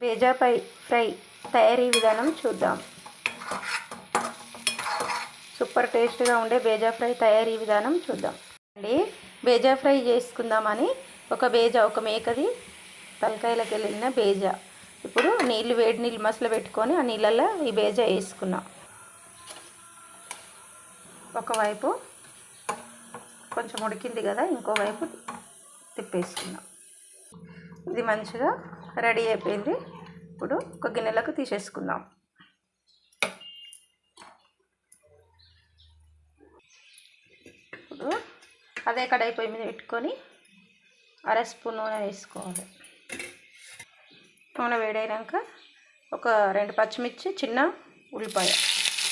Bheja fry తయారీ విధానం చూద్దాం. సూపర్ టేస్ట్గా ఉండే బేజా ఫ్రై తయారీ విధానం చూద్దాం అండి. బేజా ఫ్రై చేసుకుందామని ఒక మేకది తలకాయలకు వెళ్ళిన బేజా. ఇప్పుడు వేడి నీళ్ళు మసలు పెట్టుకొని ఆ నీళ్ళల్లో ఈ బేజా వేసుకున్నాం. ఒకవైపు కొంచెం ఉడికింది కదా, ఇంకోవైపు తిప్పేసుకున్నాం. ఇది మంచిగా రెడీ అయిపోయింది. ఇప్పుడు ఒక గిన్నెలకు తీసేసుకుందాం. ఇప్పుడు అదే కడాయి పొయ్యి మీద పెట్టుకొని అర స్పూన్ నూనె వేసుకోవాలి. నూనె వేడైనాక ఒక 2 పచ్చిమిర్చి, చిన్న ఉల్లిపాయ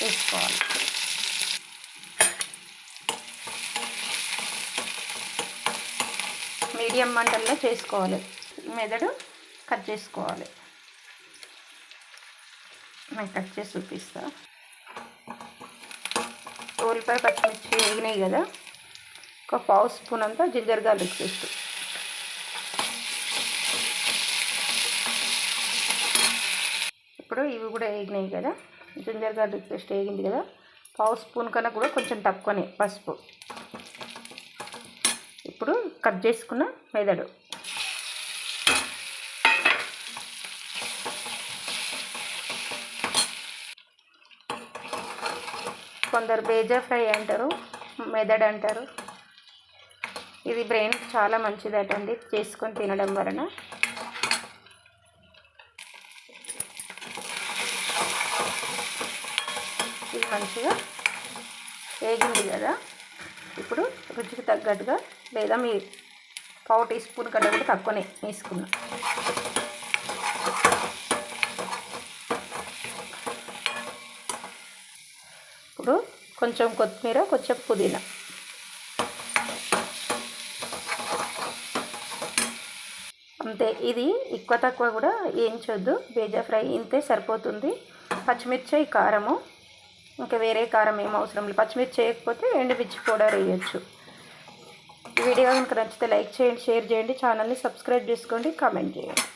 వేసుకోవాలి. మీడియం మంటల్లో చేసుకోవాలి. మెదడు కట్ చేసుకోవాలి. నేను కట్ చేసి చూపిస్తా. ఉల్లిపాయ పచ్చిమిర్చి వేగినాయి కదా, ఒక పావు స్పూన్ అంతా జింజర్ గార్లిక్ పేస్ట్, ఇప్పుడు ఇవి కూడా వేగినాయి కదా, జింజర్ గార్లిక్ పేస్ట్ వేగింది కదా, పావు స్పూన్ కన్నా కూడా కొంచెం తక్కువనే పసుపు, ఇప్పుడు కట్ చేసుకున్న మెదడు, కొందరు బేజా ఫ్రై అంటారు, మెదడు అంటారు. ఇది బ్రెయిన్ చాలా మంచిదటండి చేసుకొని తినడం వలన. ఇది మంచిగా వేగింది కదా, ఇప్పుడు రుచికి తగ్గట్టుగా లేదా మీ పావు టీ స్పూన్ కన్నా కూడా తక్కువనే వేసుకున్నాం. ఇప్పుడు కొంచెం కొత్తిమీర, కొంచెం పుదీనా, అంతే. ఇది ఎక్కువ తక్కువ కూడా వేయించొద్దు. బేజా ఫ్రై ఇంతే సరిపోతుంది. పచ్చిమిర్చి, కారము, ఇంకా వేరే కారం ఏం అవసరం లేదు. పచ్చిమిర్చి చేయకపోతే ఎండుమిర్చి పౌడర్ వేయచ్చు. ఈ వీడియో కనుక నచ్చితే లైక్ చేయండి, షేర్ చేయండి, ఛానల్ని సబ్స్క్రైబ్ చేసుకోండి, కామెంట్ చేయండి.